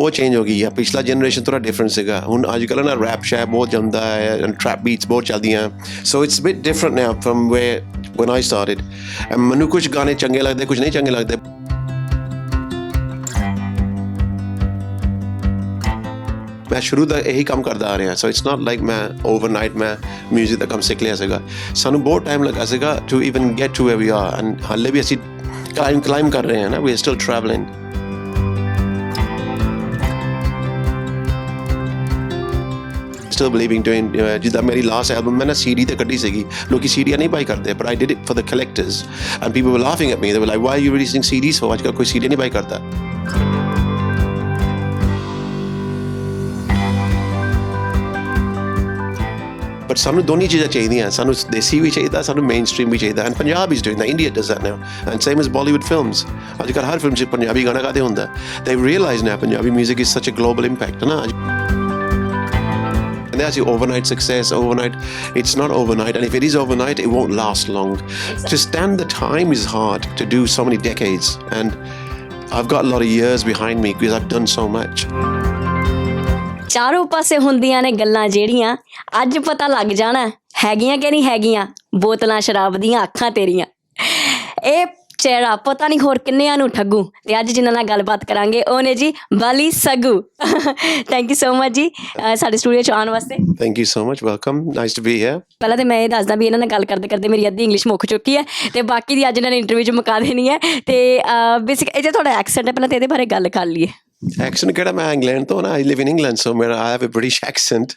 ਬਹੁਤ ਚੇਂਜ ਹੋ ਗਈ ਆ। ਪਿਛਲਾ ਜਨਰੇਸ਼ਨ ਥੋੜ੍ਹਾ ਡਿਫਰੈਂਟ ਸੀਗਾ। ਹੁਣ ਅੱਜ ਕੱਲ੍ਹ ਨਾ ਰੈਪ ਸ਼ੈਪ ਬਹੁਤ ਜੰਮਦਾ ਹੈ ਐਂਡ ਟਰੈਪ ਬੀਟਸ ਬਹੁਤ ਚੱਲਦੀਆਂ। So it's bit different now from when I started. ਮੈਨੂੰ ਕੁਛ ਗਾਣੇ ਚੰਗੇ ਲੱਗਦੇ, ਕੁਛ ਨਹੀਂ ਚੰਗੇ ਲੱਗਦੇ। ਮੈਂ ਸ਼ੁਰੂ ਦਾ ਇਹੀ ਕੰਮ ਕਰਦਾ ਆ ਰਿਹਾ। ਸੋ ਇਟਸ ਨਾਟ ਲਾਈਕ ਮੈਂ ਓਵਰਨਾਈਟ ਮੈਂ ਮਿਊਜ਼ਿਕ ਦਾ ਕੰਮ ਸਿੱਖ ਲਿਆ ਸੀਗਾ। ਸਾਨੂੰ ਬਹੁਤ ਟਾਈਮ ਲੱਗਾ ਸੀਗਾ to even get to where we are and ਹਾਲੇ ਵੀ ਅਸੀਂ ਕਲਾਈਮ ਕਰ ਰਹੇ ਹਾਂ ਨਾ। We are still travelling. Still believing doing ਜਿੱਦਾਂ ਮੇਰੀ ਲਾਸਟ ਐਲਬਮ ਮੈਂ ਨਾ CD ਤੇ ਕੱਢੀ ਸੀਗੀ। ਲੋਕੀ CDs ਨਹੀਂ ਬਾਈ ਕਰਦੇ but I did it for the collectors and people were laughing at me. They were like, why are you releasing CDs for? ਅੱਜ ਕੱਲ੍ਹ ਕੋਈ CD ਨਹੀਂ ਬਾਈ ਕਰਦਾ। ਬਟ ਸਾਨੂੰ ਦੋਨੀ ਚੀਜ਼ਾਂ ਚਾਹੀਦੀਆਂ। ਸਾਨੂੰ ਦੇਸੀ ਵੀ ਚਾਹੀਦਾ, ਸਾਨੂੰ ਮੇਨ ਸਟਰੀਮ ਵੀ ਚਾਹੀਦਾ। And Punjab is doing that. India does that now and same as Bollywood films. ਅੱਜ ਕੱਲ੍ਹ ਹਰ ਫਿਲਮ 'ਚ ਪੰਜਾਬੀ ਗਾਣਾ ਗਾਦੇ ਹੁੰਦਾ। They realize now Punjabi music is such a global impact ਨਾ। And that's your overnight success. Overnight, it's not overnight. And if it is overnight, it won't last long. Exactly. To stand the time is hard to do so many decades. And I've got a lot of years behind me because I've done so much. ਚਾਰੋਂ ਪਾਸੇ ਹੁੰਦੀਆਂ ਨੇ ਗੱਲਾਂ ਜਿਹੜੀਆਂ ਅੱਜ ਪਤਾ ਲੱਗ ਜਾਣਾ ਹੈਗੀਆਂ ਕਿ ਨਹੀਂ ਹੈਗੀਆਂ। ਬੋਤਲਾਂ ਸ਼ਰਾਬ ਦੀਆਂ ਅੱਖਾਂ ਤੇਰੀਆਂ। ਇਹ ਚਿਹਰਾ ਪਤਾ ਨਹੀਂ ਹੋਰ ਕਿੰਨਿਆਂ ਨੂੰ ਠੱਗੂ। ਤੇ ਅੱਜ ਜਿਨ੍ਹਾਂ ਨਾਲ ਗੱਲਬਾਤ ਕਰਾਂਗੇ ਉਹ ਨੇ ਜੀ Bally Sagoo. Thank you so much ਜੀ ਸਾਡੇ ਸਟੂਡੀਓ 'ਚ ਆਉਣ ਵਾਸਤੇ। Thank you so much, welcome, nice to be here. ਪਹਿਲਾਂ ਤਾਂ ਮੈਂ ਇਹ ਦੱਸਦਾ ਵੀ ਇਹਨਾਂ ਨਾਲ ਗੱਲ ਕਰਦੇ ਕਰਦੇ ਮੇਰੀ ਅੱਧੀ ਇੰਗਲਿਸ਼ ਮੁੱਕ ਚੁੱਕੀ ਹੈ ਅਤੇ ਬਾਕੀ ਦੀ ਅੱਜ ਇਹਨਾਂ ਨੇ ਇੰਟਰਵਿਊ 'ਚ ਮੁਕਾ ਦੇਣੀ ਹੈ। ਅਤੇ ਬੇਸਿਕ ਇਹ ਜੇ ਤੁਹਾਡਾ ਐਕਸੈਂਟ ਹੈ ਪਹਿਲਾਂ ਤਾਂ ਇਹਦੇ ਬਾਰੇ ਗੱਲ ਕਰ ਲਈਏ। ਐਕਸੈਂਟ ਕਿਹੜਾ? ਮੈਂ ਇੰਗਲੈਂਡ ਤੋਂ ਨਾ। ਆਈ ਲਿਵ ਇਨ ਇੰਗਲੈਂਡ ਸੋ ਮੇਰਾ I have a British accent.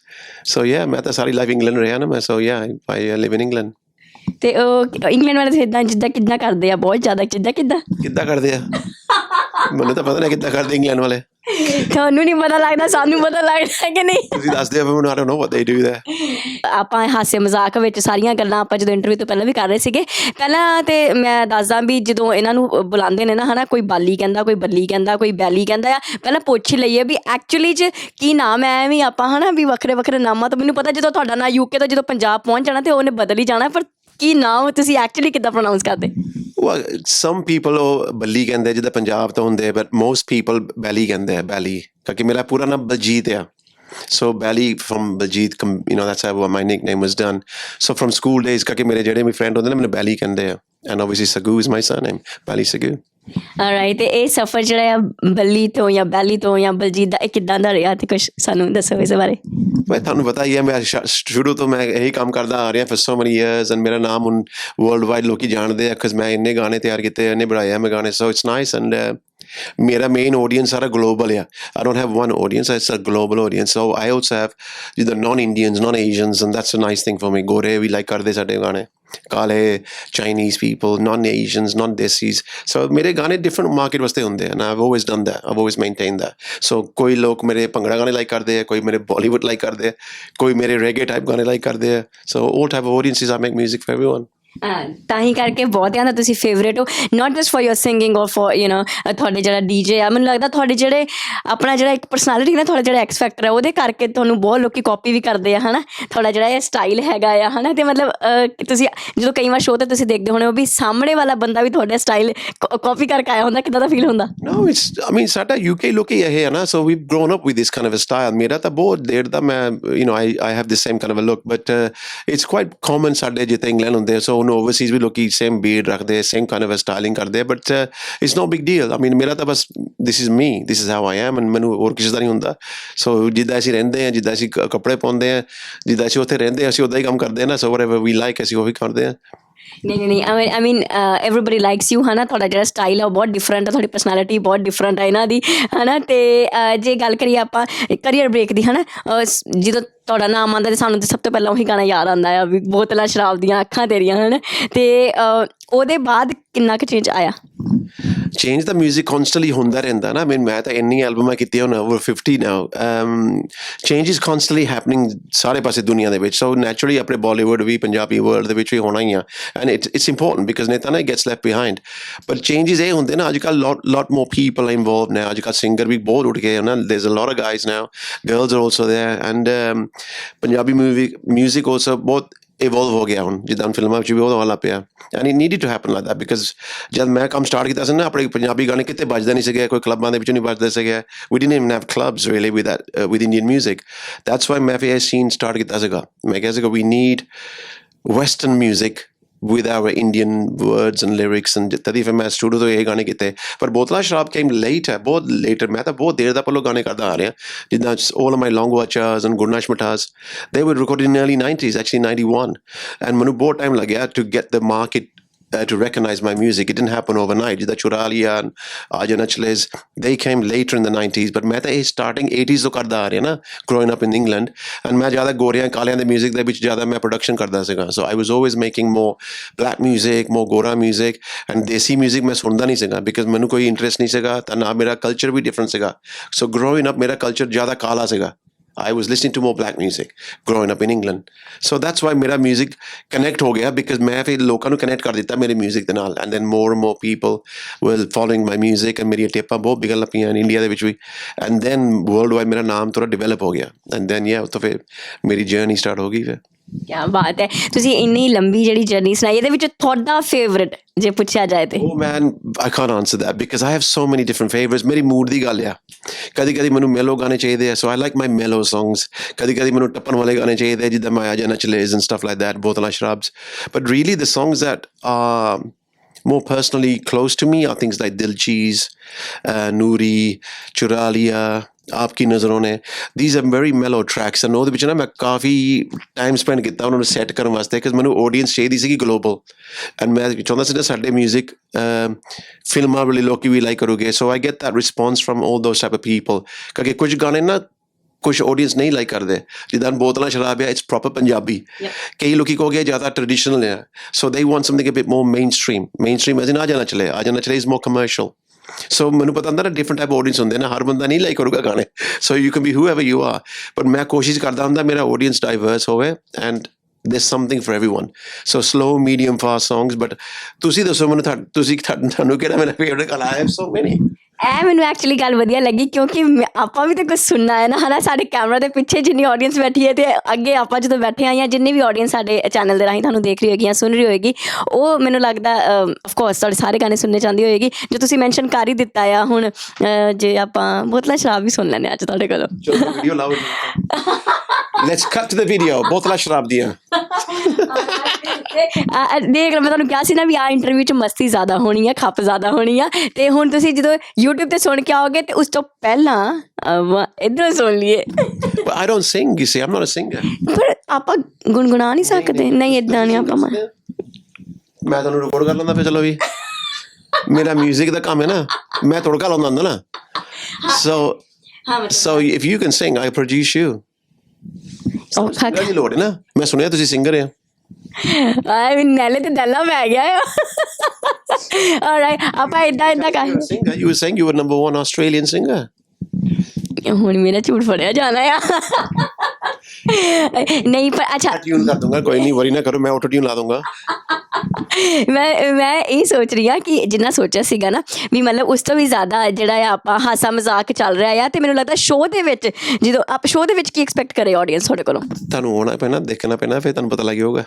So yeah ਮੈਂ ਤਾਂ ਸਾਰੀ ਲਾਈਫ ਇੰਗਲੈਂਡ ਰਿਹਾ ਨਾ ਮੈਂ। ਸੋ ਯਾ ਆਈ ਲਿਵ ਇਨ ਇੰਗਲੈਂਡ। ਤੇ ਉਹ ਇੰਗਲੈਂਡ ਵਾਲੇ ਇੱਦਾਂ ਜਿੱਦਾਂ ਕਿੱਦਾਂ ਕਰਦੇ ਆ? ਬਹੁਤ ਜ਼ਿਆਦਾ ਕਿੱਦਾਂ ਕਰਦੇ ਆ? ਮੈਨੂੰ ਤਾਂ ਪਤਾ ਨਹੀਂ ਕਿੱਦਾਂ ਕਰਦੇ ਇੰਗਲੈਂਡ ਵਾਲੇ। ਤੁਹਾਨੂੰ ਨਹੀਂ ਪਤਾ ਲੱਗਦਾ, ਸਾਨੂੰ ਪਤਾ ਲੱਗਦਾ ਕਿ ਨਹੀਂ? ਤੁਸੀਂ ਦੱਸਦੇ ਹੋ ਮੈਨੂੰ। I don't know what they do there. ਆਪਾਂ ਹਾਸੇ ਮਜ਼ਾਕ ਵਿੱਚ ਸਾਰੀਆਂ ਗੱਲਾਂ ਆਪਾਂ ਜਦੋਂ ਇੰਟਰਵਿਊ ਤੋਂ ਪਹਿਲਾਂ ਵੀ ਕਰ ਰਹੇ ਸੀਗੇ। ਪਹਿਲਾਂ ਤਾਂ ਮੈਂ ਦੱਸਦਾ ਵੀ ਜਦੋਂ ਇਹਨਾਂ ਨੂੰ ਬੁਲਾਉਂਦੇ ਨੇ ਨਾ ਹੈ ਨਾ, ਕੋਈ ਬਾਲੀ ਕਹਿੰਦਾ, ਕੋਈ ਬੱਲੀ ਕਹਿੰਦਾ, ਕੋਈ ਬੈਲੀ ਕਹਿੰਦਾ ਆ। ਪਹਿਲਾਂ ਪੁੱਛ ਲਈਏ ਵੀ ਐਕਚੁਅਲੀ 'ਚ ਕੀ ਨਾਮ ਹੈ। ਵੀ ਆਪਾਂ ਹੈ ਨਾ ਵੀ ਵੱਖਰੇ ਵੱਖਰੇ ਨਾਮਾਂ ਤੋਂ ਮੈਨੂੰ ਪਤਾ ਜਦੋਂ ਤੁਹਾਡਾ ਨਾਂ UK ਤੋਂ ਜਦੋਂ ਪੰਜਾਬ ਪਹੁੰਚ ਜਾਣਾ ਤਾਂ ਉਹਨੇ ਬਦਲ ਹੀ ਜਾਣਾ। ਪਰ ਕੀ ਨਾਮ ਤੁਸੀਂ ਐਕਚੁਅਲੀ ਕਿੱਦਾਂ ਪ੍ਰੋਨਾਊਂਸ ਕਰਦੇ? Some people ਉਹ ਬੱਲੀ ਕਹਿੰਦੇ ਜਿੱਦਾਂ ਪੰਜਾਬ ਤੋਂ ਹੁੰਦੇ ਬਟ ਮੋਸਟ ਪੀਪਲ ਬੈਲੀ ਕਹਿੰਦੇ ਆ। ਬੈਲੀ ਕਿਉਂਕਿ ਮੇਰਾ ਪੂਰਾ ਨਾਮ ਬਲਜੀਤ ਆ। So Bally from Baljit, you know, that's how my nickname was done. So from school days ਕਿਉਂਕਿ ਮੇਰੇ ਜਿਹੜੇ ਵੀ ਫਰੈਂਡ ਹੁੰਦੇ ਨੇ ਮੈਨੂੰ ਬੈਲੀ ਕਹਿੰਦੇ ਆ। And obviously Sagoo is my surname, Bally Sagoo. Right. ਅਤੇ ਇਹ ਸਫ਼ਰ ਜਿਹੜਾ ਆ ਬੱਲੀ ਤੋਂ ਜਾਂ ਬੈਲੀ ਤੋਂ ਜਾਂ ਬਲਜੀਤ ਦਾ ਇਹ ਕਿੱਦਾਂ ਦਾ ਰਿਹਾ ਅਤੇ ਕੁਛ ਸਾਨੂੰ ਦੱਸੋ ਇਸ ਬਾਰੇ। ਮੈਂ ਤੁਹਾਨੂੰ ਪਤਾ ਹੀ ਹੈ ਮੈਂ ਸ਼ੁਰੂ ਤੋਂ ਮੈਂ ਇਹੀ ਕੰਮ ਕਰਦਾ ਆ ਰਿਹਾ for so many years and ਮੇਰਾ ਨਾਮ ਹੁਣ ਵਰਲਡ ਵਾਈਡ ਲੋਕੀ ਜਾਣਦੇ ਆ ਬਿਕਾਜ਼ ਮੈਂ ਇੰਨੇ ਗਾਣੇ ਤਿਆਰ ਕੀਤੇ, ਇੰਨੇ ਬਣਾਏ ਮੈਂ ਗਾਣੇ। ਸੋ ਇਟਸ ਨਾਈਸ ਐਂਡ ਮੇਰਾ ਮੇਨ ਆਡੀਅנס ਸਾਰਾ ਗਲੋਬਲ ਆ। I don't have one audience, it's a global audience. So I also have ਜਿੱਦਾਂ non-Indians, non-Asians and that's a nice thing for me. ਗੋਰੇ ਵੀ ਲਾਈਕ ਕਰਦੇ ਸਾਡੇ ਗਾਣੇ, ਕਾਲੇ, Chinese people, non-Asians, non-Desis. So ਮੇਰੇ ਗਾਣੇ ਡਿਫਰੈਂਟ ਮਾਰਕੀਟ ਵਾਸਤੇ ਹੁੰਦੇ ਆ। I've always done that, I've always maintained that. So ਕੋਈ ਲੋਕ ਮੇਰੇ ਭੰਗੜਾ ਗਾਣੇ ਲਾਈਕ ਕਰਦੇ ਆ, ਕੋਈ ਮੇਰੇ ਬਾਲੀਵੁੱਡ ਲਾਈਕ ਕਰਦੇ ਆ, ਕੋਈ ਮੇਰੇ ਰੈਗੇ ਟਾਈਪ ਗਾਣੇ ਲਾਈਕ ਕਰਦੇ ਆ। So all type of audiences, I make music for everyone. ਤਾਂ ਹੀ ਕਰਕੇ ਬਹੁਤਿਆਂ ਦਾ ਤੁਸੀਂ ਫੇਵਰੇਟ ਹੋ, note just for your singing ਔਰ ਫॉर ਯੂ ਨੋ ਤੁਹਾਡੇ ਜਿਹੜਾ DJ ਆ। ਮੈਨੂੰ ਲੱਗਦਾ ਤੁਹਾਡੇ ਜਿਹੜੇ ਆਪਣਾ ਜਿਹੜਾ ਇੱਕ ਪਰਸਨੈਲਿਟੀ ਨਾ, ਤੁਹਾਡਾ ਜਿਹੜਾ ਐਕਸ ਫੈਕਟਰ ਹੈ ਉਹਦੇ ਕਰਕੇ ਤੁਹਾਨੂੰ ਬਹੁਤ ਲੋਕੀ ਕਾਪੀ ਵੀ ਕਰਦੇ ਆ ਹੈ ਨਾ। ਤੁਹਾਡਾ ਜਿਹੜਾ ਇਹ ਸਟਾਈਲ ਹੈਗਾ ਆ ਹੈ ਨਾ। ਅਤੇ ਮਤਲਬ ਤੁਸੀਂ ਜਦੋਂ ਕਈ ਵਾਰ ਸ਼ੋਅ 'ਤੇ ਤੁਸੀਂ ਦੇਖਦੇ ਹੋਣੇ ਹੋ ਵੀ ਸਾਹਮਣੇ ਵਾਲਾ ਬੰਦਾ ਵੀ ਤੁਹਾਡਾ ਸਟਾਈਲ ਕਾਪੀ ਕਰਕੇ ਆਇਆ ਹੁੰਦਾ, ਕਿੱਦਾਂ ਦਾ ਫੀਲ ਹੁੰਦਾ? No, it's, I mean, ਸਾਡਾ UK ਲੋਕੀ ਇਹ ਹੈ ਨਾ। So we've grown up with this kind of a style. ਮੇਰਾ ਤਾਂ ਬਹੁਤ ਦੇਰ ਦਾ ਮੈਂ you know I have the same kind of a look but it's quite common ਸਾਡੇ ਜਿੱਥੇ ਇੰਗਲੈਂਡ ਹੁੰਦੇ। ਸੋ ਉਹਨੂੰ ਓਵਰਸੀਜ਼ ਵੀ ਲੋਕੀ ਸੇਮ ਬੀਡ ਰੱਖਦੇ, ਸੇਮ ਕਾਈਂਡ ਆਫ ਸਟਾਈਲਿੰਗ ਕਰਦੇ but it's no big deal. I mean ਮੇਰਾ ਤਾਂ ਬਸ this is me, this is how I am and ਮੈਨੂੰ ਹੋਰ ਕਿਸੇ ਦਾ ਨਹੀਂ ਹੁੰਦਾ। ਸੋ ਜਿੱਦਾਂ ਅਸੀਂ ਰਹਿੰਦੇ ਹਾਂ, ਜਿੱਦਾਂ ਅਸੀਂ ਕੱਪੜੇ ਪਾਉਂਦੇ ਹਾਂ, ਜਿੱਦਾਂ ਅਸੀਂ ਉੱਥੇ ਰਹਿੰਦੇ ਹਾਂ ਅਸੀਂ ਉੱਦਾਂ ਹੀ ਕੰਮ ਕਰਦੇ ਹਾਂ ਨਾ। ਸੋ ਵਟਐਵਰ ਵੀ ਲਾਈਕ ਅਸੀਂ ਉਹੀ ਕਰਦੇ ਹਾਂ। ਨਹੀਂ ਆਈ ਮੀਨ ਐਵਰੀਬਡੀ ਲਾਈਕਸ ਯੂ ਹੈ ਨਾ। ਤੁਹਾਡਾ ਜਿਹੜਾ ਸਟਾਈਲ ਆ ਉਹ ਬਹੁਤ ਡਿਫਰੈਂਟ ਆ, ਤੁਹਾਡੀ ਪਰਸਨੈਲਿਟੀ ਬਹੁਤ ਡਿਫਰੈਂਟ ਆ ਇਹਨਾਂ ਦੀ ਹੈ ਨਾ। ਅਤੇ ਜੇ ਗੱਲ ਕਰੀਏ ਆਪਾਂ ਕਰੀਅਰ ਬ੍ਰੇਕ ਦੀ ਹੈ ਨਾ, ਜਦੋਂ ਤੁਹਾਡਾ ਨਾਮ ਆਉਂਦਾ ਅਤੇ ਸਾਨੂੰ ਤਾਂ ਸਭ ਤੋਂ ਪਹਿਲਾਂ ਉਹੀ ਗਾਣਾ ਯਾਦ ਆਉਂਦਾ ਆ ਵੀ ਬੋਤਲਾਂ ਸ਼ਰਾਬ ਦੀਆਂ ਅੱਖਾਂ ਤੇਰੀਆਂ ਹੈ ਨਾ। ਅਤੇ ਉਹਦੇ ਬਾਅਦ ਕਿੰਨਾ ਕੁ ਚੇਂਜ ਆਇਆ? ਚੇਂਜ ਤਾਂ ਮਿਊਜ਼ਿਕ ਕੌਂਸਟੈਂਟਲੀ ਹੁੰਦਾ ਰਹਿੰਦਾ ਨਾ। ਮੈਂ ਤਾਂ ਇੰਨੀ ਐਲਬਮਾਂ ਕੀਤੀਆਂ ਹੁਣ over 50 now. Change is constantly happening ਸਾਰੇ ਪਾਸੇ ਦੁਨੀਆ ਦੇ ਵਿੱਚ। ਸੋ ਨੈਚੁਰਲੀ ਆਪਣੇ ਬਾਲੀਵੁੱਡ ਵੀ, ਪੰਜਾਬੀ ਵਰਲਡ ਦੇ ਵਿੱਚ ਵੀ ਹੋਣਾ ਹੀ ਆ। ਐਂਡ ਇਟਸ ਇੰਪੋਰਟੈਂਟ ਬਿਕਾਜ਼ ਨਹੀਂ ਤਾਂ ਨਾ gets left behind. But changes ਇਹ ਹੁੰਦੇ ਨਾ ਅੱਜ ਕੱਲ੍ਹ ਲੋਟ ਮੋਰ ਪੀਪਲ ਇਨਵੋਲਵ ਨੇ। ਅੱਜ ਕੱਲ੍ਹ ਸਿੰਗਰ ਵੀ ਬਹੁਤ ਉੱਠ ਗਏ ਨਾ। There's a lot of guys now, girls are also there and Punjabi music also ਬਹੁਤ ਇਵੋਲਵ ਹੋ ਗਿਆ ਹੁਣ, ਜਿੱਦਾਂ ਫਿਲਮਾਂ ਵਿੱਚ ਵੀ ਉਹ ਵਾਲਾ ਪਿਆ, and it needed to happen like that, because ਜਦ ਮੈਂ ਕੰਮ ਸਟਾਰਟ ਕੀਤਾ ਸੀ ਨਾ, ਆਪਣੇ ਪੰਜਾਬੀ ਗਾਣੇ ਕਿਤੇ ਵੱਜਦੇ ਨਹੀਂ ਸੀਗੇ, ਕੋਈ ਕਲੱਬਾਂ ਦੇ ਵਿੱਚ ਨਹੀਂ ਵੱਜਦੇ ਸੀਗੇ, we didn't even have clubs really with Indian music. That's why ਮੈਂ ਫਿਰ ਇਹ ਸੀਨ ਸਟਾਰਟ ਕੀਤਾ ਸੀਗਾ। ਮੈਂ ਕਿਹਾ ਸੀਗਾ we need western music with our Indian words and lyrics, and ਤਦੀ ਫਿਰ ਮੈਂ ਸਟੂਡੀਓ ਤੋਂ ਇਹ ਗਾਣੇ ਕੀਤੇ। ਪਰ ਬੋਤਲਾਂ ਸ਼ਰਾਬ came later, ਬਹੁਤ later, ਮੈਂ ਤਾਂ ਬਹੁਤ ਦੇਰ ਦਾ ਪਹਿਲਾਂ ਗਾਣੇ ਕਰਦਾ ਆ ਰਿਹਾ, ਜਿੱਦਾਂ all of my long watchers and ਗੁਰਨਾਸ਼ ਮਠਾਸ, they were recorded in early 90s, actually 91, and ਮੈਨੂੰ ਬਹੁਤ ਟਾਈਮ ਲੱਗਿਆ to get the market to recognize my music. It didn't happen overnight. ਜਿੱਦਾਂ ਚੁਰਾ ਲਿਆ, ਆਜਾ ਨਚਲੇਜ਼, they came later in the 90s, but ਮੈਂ ਤਾਂ ਇਹ starting 80s ਤੋਂ ਕਰਦਾ ਆ ਰਿਹਾ ਨਾ, growing up in England, and ਮੈਂ ਜ਼ਿਆਦਾ ਗੋਰਿਆਂ ਕਾਲਿਆਂ ਦੇ ਮਿਊਜ਼ਿਕ ਦੇ ਵਿੱਚ ਜ਼ਿਆਦਾ ਮੈਂ ਪ੍ਰੋਡਕਸ਼ਨ ਕਰਦਾ ਸੀਗਾ, so I was always making more black music, more ਗੋਰਾ music, and ਦੇਸੀ ਮਿਊਜ਼ਿਕ ਮੈਂ ਸੁਣਦਾ ਨਹੀਂ ਸੀਗਾ, because ਮੈਨੂੰ ਕੋਈ ਇੰਟਰਸਟ ਨਹੀਂ ਸੀਗਾ, ਤਾਂ ਨਾ ਮੇਰਾ ਕਲਚਰ ਵੀ ਡਿਫਰੈਂਟ ਸੀਗਾ, so growing up ਮੇਰਾ ਕਲਚਰ ਜ਼ਿਆਦਾ ਕਾਲਾ ਸੀਗਾ। I was listening to more black music growing up in England, so that's why ਮੇਰਾ music connect ਹੋ ਗਿਆ, because ਮੈਂ ਫਿਰ ਲੋਕਾਂ ਨੂੰ connect ਕਰ ਦਿੱਤਾ ਮੇਰੇ music ਦੇ ਨਾਲ, and then more and more people were following my music, and ਮੇਰੀਆਂ ਟੇਪਾਂ ਬਹੁਤ ਵਿਕਣ ਲੱਪੀਆਂ ਇੰਡੀਆ ਦੇ ਵਿੱਚ ਵੀ, and then worldwide ਮੇਰਾ ਨਾਮ ਥੋੜ੍ਹਾ ਡਿਵੈਲਪ ਹੋ ਗਿਆ, and then yeah, ਉੱਥੋਂ ਫਿਰ ਮੇਰੀ ਜਰਨੀ ਸਟਾਰਟ ਹੋ ਗਈ ਫਿਰ। ਕਿਆ ਬਾਤ ਹੈ, ਤੁਸੀਂ ਇੰਨੀ ਲੰਬੀ ਜਿਹੜੀ ਜਰਨੀ ਸੁਣਾਈ, ਇਹਦੇ ਵਿੱਚ ਤੁਹਾਡਾ ਫੇਵਰਟ ਜੇ ਪੁੱਛਿਆ ਜਾਏ ਤੇ? Oh man, I can't answer that because I have so many different favorites. ਮੇਰੀ ਮੂਡ ਦੀ ਗੱਲ ਆ, ਕਦੀ ਕਦੀ ਮੈਨੂੰ ਮੈਲੋ ਗਾਣੇ ਚਾਹੀਦੇ ਆ, so I like my mellow songs, ਕਦੀ ਕਦੀ ਮੈਨੂੰ ਟੱਪਣ ਵਾਲੇ ਗਾਣੇ ਚਾਹੀਦੇ, ਜਿੱਦਾਂ ਮੈਂ ਆਜਾ ਨਚਲੇਜ਼ and stuff like that, ਬੋਤਲਾਂ ਸ਼ਰਾਬs, but really the songs that are more personally close to me are things like Dilcheez, Noori, Chura Liya, ਆਪਕੀ ਨਜ਼ਰੋਂ ਨੇ, these are very mellow tracks, and ਉਹਦੇ ਵਿੱਚ ਨਾ ਮੈਂ ਕਾਫੀ ਟਾਈਮ ਸਪੈਂਡ ਕੀਤਾ ਉਹਨਾਂ ਨੂੰ ਸੈੱਟ ਕਰਨ ਵਾਸਤੇ, because ਮੈਨੂੰ ਆਡੀਅנס ਚਾਹੀਦੀ ਸੀਗੀ ਗਲੋਬਲ, ਐਂਡ ਮੈਂ ਚਾਹੁੰਦਾ ਸੀ ਨਾ ਸਾਡੇ ਮਿਊਜ਼ਿਕ ਫਿਲਮਾਂ ਵਾਲੇ ਲੋਕੀ ਵੀ ਲਾਈਕ ਕਰੂਗੇ, so I get that response from all those type of people, ਕਿਉਂਕਿ ਕੁਝ ਗਾਣੇ ਨਾ ਕੁਛ ਆਡੀਅנס ਨਹੀਂ ਲਾਈਕ ਕਰਦੇ, ਜਿੱਦਾਂ ਬੋਤਲਾਂ ਸ਼ਰਾਬ ਆ, ਇਟਸ ਪ੍ਰੋਪਰ ਪੰਜਾਬੀ, ਕਈ ਲੋਕੀ ਕਹੋਗੇ ਜ਼ਿਆਦਾ ਟ੍ਰੈਡੀਸ਼ਨਲ ਆ, so they want something a bit more mainstream as in ਆ ਜਾਣਾ ਚਲੇ is more commercial, so ਮੈਨੂੰ ਪਤਾ ਹੁੰਦਾ ਨਾ ਡਿਫਰੈਂਟ ਟਾਈਪ ਆਡੀਅנס ਹੁੰਦੇ ਨਾ, ਹਰ ਬੰਦਾ ਨਹੀਂ ਲਾਈਕ ਕਰੂਗਾ ਗਾਣੇ, so you can be whoever you are, but ਮੈਂ ਕੋਸ਼ਿਸ਼ ਕਰਦਾ ਹੁੰਦਾ ਮੇਰਾ ਆਡੀਅנס ਡਾਈਵਰਸ ਹੋਵੇ, and there's something for everyone, so slow, medium, fast songs। but ਤੁਸੀਂ ਦੱਸੋ ਮੈਨੂੰ, ਤੁਹਾਨੂੰ ਕਿਹੜਾ ਮੇਰਾ ਫੇਵਰਟ ਗਾਣਾ? I have so many। ਇਹ ਮੈਨੂੰ ਐਕਚੁਅਲੀ ਗੱਲ ਵਧੀਆ ਲੱਗੀ, ਕਿਉਂਕਿ ਆਪਾਂ ਵੀ ਤਾਂ ਕੁਝ ਸੁਣਨਾ ਹੈ ਨਾ, ਹੈ ਨਾ, ਸਾਡੇ ਕੈਮਰਾ ਦੇ ਪਿੱਛੇ ਜਿੰਨੀ ਆਡੀਅנס ਬੈਠੀ ਹੈ, ਅਤੇ ਅੱਗੇ ਆਪਾਂ ਜਦੋਂ ਬੈਠੇ ਹਾਂ, ਜਾਂ ਜਿੰਨੀ ਵੀ ਆਡੀਅנס ਸਾਡੇ ਚੈਨਲ ਦੇ ਰਾਹੀਂ ਤੁਹਾਨੂੰ ਦੇਖ ਰਹੀ ਹੋਏਗੀ ਜਾਂ ਸੁਣ ਰਹੀ ਹੋਏਗੀ, ਉਹ ਮੈਨੂੰ ਲੱਗਦਾ ਅਫਕੋਰਸ ਤੁਹਾਡੇ ਸਾਰੇ ਗਾਣੇ ਸੁਣਨੇ ਚਾਹੁੰਦੀ ਹੋਏਗੀ, ਜੋ ਤੁਸੀਂ ਮੈਂਸ਼ਨ ਕਰ ਹੀ ਦਿੱਤਾ ਆ। ਹੁਣ ਜੇ ਆਪਾਂ ਬੋਤਲਾਂ ਸ਼ਰਾਬ ਵੀ ਸੁਣ ਲੈਂਦੇ ਅੱਜ ਤੁਹਾਡੇ ਕੋਲੋਂ। ਵੀਡੀਓ ਲਾਓ, ਲੈਟਸ ਕੱਟ ਟੂ ਦ ਵੀਡੀਓ, ਬੋਤਲਾਂ ਸ਼ਰਾਬ ਦੀਆਂ। ਦੇਖ ਲਓ, ਮੈਂ ਤੁਹਾਨੂੰ ਕਿਹਾ ਸੀ ਨਾ ਵੀ ਆਹ ਇੰਟਰਵਿਊ 'ਚ ਮਸਤੀ ਜ਼ਿਆਦਾ ਹੋਣੀ ਆ, ਖੱਪ ਜ਼ਿਆਦਾ ਹੋਣੀ ਆ, ਅਤੇ ਹੁਣ ਤੁਸੀਂ ਜਦੋਂ YouTube 'ਤੇ ਸੁਣ ਕੇ ਆਓਗੇ ਤੇ ਉਸ ਤੋਂ ਪਹਿਲਾਂ ਇੱਧਰੋਂ ਸੁਣ ਲਈਏ। I don't sing, you see, I'm not a singer। ਪਰ ਆਪਾਂ ਗੁਣਗੁਣਾ ਨਹੀਂ ਸਕਦੇ, ਨਹੀਂ ਇੱਦਾਂ ਨਹੀਂ ਆਪਾਂ। ਮੈਂ ਤੁਹਾਨੂੰ ਰਿਕਾਰਡ ਕਰ ਲੈਂਦਾ ਫਿਰ, ਚਲੋ ਵੀ ਮੇਰਾ ਮਿਊਜ਼ਿਕ ਦਾ ਕੰਮ ਹੈ ਨਾ, ਮੈਂ ਤੁੜਕਾ ਲਾਉਂਦਾ ਹੁੰਦਾ ਨਾ, so if you can sing, I produce you। ਦੀ ਲੋੜ ਹੈ ਨਾ, ਮੈਂ ਸੁਣਿਆ ਤੁਸੀਂ ਸਿੰਗਰ ਆ। ਨੈਲੇ ਤੇ ਡੱਲਾ ਪੈ ਗਿਆ ਆ। Alright, ਆਪਾਂ ਏਦਾਂ ਕਰ, you were saying you were number 1 Australian singer। ਹੁਣ ਮੇਰਾ ਝੂਠ ਫੜਿਆ ਜਾਣਾ ਆ। ਨਹੀਂ ਪਰ ਅੱਛਾ, ਟਿਊਨ ਕਰ ਦੂੰਗਾ, ਕੋਈ ਨਹੀਂ, ਵਰੀ ਨਾ ਕਰੋ, ਮੈਂ ਆਟੋ ਟਿਊਨ ਲਾ ਦੂੰਗਾ। ਮੈਂ ਇਹ ਸੋਚ ਰਹੀ ਹਾਂ ਕਿ ਜਿੰਨਾ ਸੋਚਿਆ ਸੀਗਾ ਨਾ ਵੀ ਮਤਲਬ ਉਸ ਤੋਂ ਵੀ ਜ਼ਿਆਦਾ ਜਿਹੜਾ ਆ ਆਪਾਂ ਹਾਸਾ ਮਜ਼ਾਕ ਚੱਲ ਰਿਹਾ ਆ, ਅਤੇ ਮੈਨੂੰ ਲੱਗਦਾ ਸ਼ੋਅ ਦੇ ਵਿੱਚ, ਜਦੋਂ ਆਪਾਂ ਸ਼ੋਅ ਦੇ ਵਿੱਚ ਕੀ ਐਕਸਪੈਕਟ ਕਰੇ ਆਡੀਅנס ਤੁਹਾਡੇ ਕੋਲੋਂ? ਤੁਹਾਨੂੰ ਆਉਣਾ ਪੈਣਾ, ਦੇਖਣਾ ਪੈਣਾ, ਫਿਰ ਤੁਹਾਨੂੰ ਪਤਾ ਲੱਗ ਜਾਊਗਾ।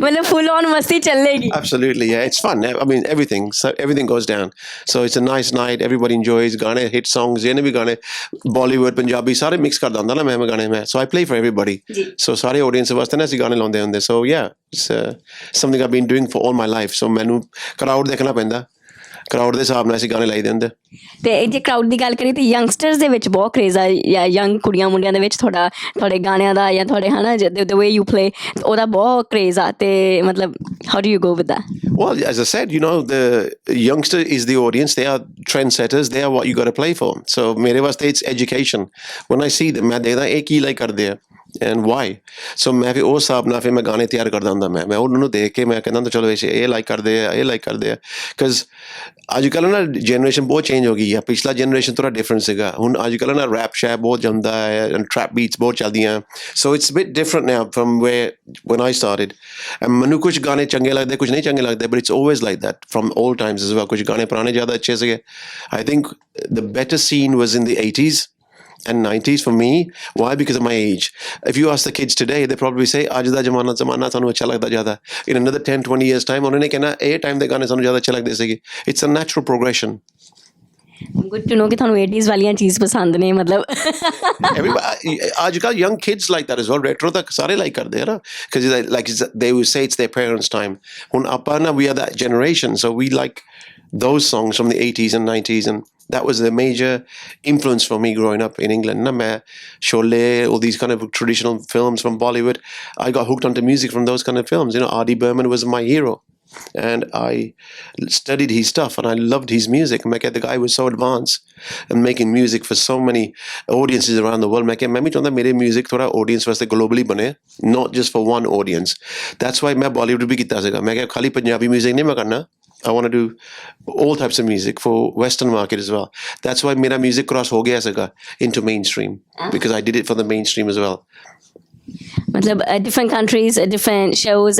ਮਤਲਬ full on ਮਸਤੀ ਚੱਲੇਗੀ? Absolutely, yeah, it's fun. I mean, everything goes down, so it's a nice night, everybody enjoys, ਗਾਣੇ hit songs, ਜਿਹਨੇ ਵੀ ਗਾਣੇ Bollywood, ਪੰਜਾਬੀ ਸਾਰੇ ਮਿਕਸ ਕਰਦਾ ਹੁੰਦਾ ਨਾ ਮੈਂ ਗਾਣੇ, so I play for everybody, so ਸਾਰੇ audience ਵਾਸਤੇ ਨਾ ਅਸੀਂ ਗਾਣੇ ਲਾਉਂਦੇ ਹੁੰਦੇ, so yeah, it's something I've been doing for all my life, so ਮੈਨੂੰ ਕਰਾਊਡ ਦੇਖਣਾ ਪੈਂਦਾ, ਕਰਾਊਡ ਦੇ ਹਿਸਾਬ ਨਾਲ ਅਸੀਂ ਗਾਣੇ ਲਾਈਦੇ ਹੁੰਦੇ। ਅਤੇ ਜੇ ਕਰਾਊਡ ਦੀ ਗੱਲ ਕਰੀਏ ਤਾਂ ਯੰਗਸਟਰਸ ਦੇ ਵਿੱਚ ਬਹੁਤ ਕਰੇਜ਼ ਆ, ਜਾਂ ਯੰਗ ਕੁੜੀਆਂ ਮੁੰਡਿਆਂ ਦੇ ਵਿੱਚ ਤੁਹਾਡੇ ਗਾਣਿਆਂ ਦਾ, ਜਾਂ ਤੁਹਾਡੇ ਹੈ ਨਾ the way you play, ਉਹਦਾ ਬਹੁਤ ਕਰੇਜ਼ ਆ, ਅਤੇ ਮਤਲਬ how do you go with that? Well, as I said, you know, the youngster is the audience, they are trendsetters, they are what you got to play for, so ਮੇਰੇ ਵਾਸਤੇ it's education। when I see them, ਮੈਂ ਦੇਖਦਾ ਇਹ ਕੀ like ਕਰਦੇ ਆ and why, so ਮੈਂ ਫਿਰ ਉਸ ਹਿਸਾਬ ਨਾਲ ਫਿਰ ਮੈਂ ਗਾਣੇ ਤਿਆਰ ਕਰਦਾ ਹੁੰਦਾ, ਮੈਂ ਉਹਨਾਂ ਨੂੰ ਦੇਖ ਕੇ ਮੈਂ ਕਹਿੰਦਾ ਹੁੰਦਾ ਚਲੋ ਇਹ ਲਾਈਕ ਕਰਦੇ ਆ, ਇਹ ਲਾਈਕ ਕਰਦੇ ਆ, ਬਿਕਾਜ਼ ਅੱਜ ਕੱਲ੍ਹ ਨਾ ਜਨਰੇਸ਼ਨ ਬਹੁਤ ਚੇਂਜ ਹੋ ਗਈ ਆ, ਪਿਛਲਾ ਜਨਰੇਸ਼ਨ ਥੋੜ੍ਹਾ ਡਿਫਰੈਂਟ ਸੀਗਾ, ਹੁਣ ਅੱਜ ਕੱਲ੍ਹ ਨਾ ਰੈਪ ਸ਼ੈਪ ਬਹੁਤ ਜੰਮਦਾ ਹੈ, ਐਂਡ ਟਰੈਪ ਬੀਟਸ ਬਹੁਤ ਚੱਲਦੀਆਂ, so it's bit different now from when I started, and ਮੈਨੂੰ ਕੁਛ ਗਾਣੇ ਚੰਗੇ ਲੱਗਦੇ, ਕੁਛ ਨਹੀਂ ਚੰਗੇ ਲੱਗਦੇ, but it's always like that from all times as well। ਕੁਛ ਗਾਣੇ ਪੁਰਾਣੇ ਜ਼ਿਆਦਾ ਅੱਛੇ ਸੀਗੇ। I think the better scene was in the 80s, and 90s for me. Why? Because of my age. If you ask the kids today, they probably say ਅੱਜ ਦਾ ਜ਼ਮਾਨਾ ਸਾਨੂੰ ਅੱਛਾ ਲੱਗਦਾ ਜ਼ਿਆਦਾ. In another 10-20 years time ਉਹਨਾਂ ਨੇ ਕਹਿਣਾ ਇਹ ਟਾਈਮ ਦੇ ਗਾਣੇ ਸਾਨੂੰ ਜ਼ਿਆਦਾ ਅੱਛੇ ਲੱਗਦੇ ਸੀਗੇ. It's a natural progression. Good to know ਕਿ ਤੁਹਾਨੂੰ 80s ਵਾਲੀਆਂ ਚੀਜ਼ ਪਸੰਦ ਨੇ ਮਤਲਬ Everybody, ਅੱਜ ਕੱਲ੍ਹ young kids like that as well. Retro ਤਾਂ ਸਾਰੇ like ਕਰਦੇ ਆ ਨਾ, because like they would say it's their parents' time. ਹੁਣ ਆਪਾਂ ਨਾ we are that generation, so we like those songs from the 80s and 90s, and that was the major influence for me growing up in England. Na main Sholay, all these kind of traditional films from Bollywood, I got hooked onto music from those kind of films. You know, R.D. Burman was my hero, and I studied his stuff, and I loved his music. The guy was so advanced and making music for so many audiences around the world. मैं भी चाहता मेरे music थोड़ा audience वास्ते globally बने, not just for one audience. That's why मैं Bollywood भी किया सीगा. मैं खाली Punjabi music नहीं मैं करना. I want to do all types of music for Western market as well. That's why मेरा music cross हो गया सीगा into mainstream, because I did it for the mainstream as well. ਮਤਲਬ different countries, different shows,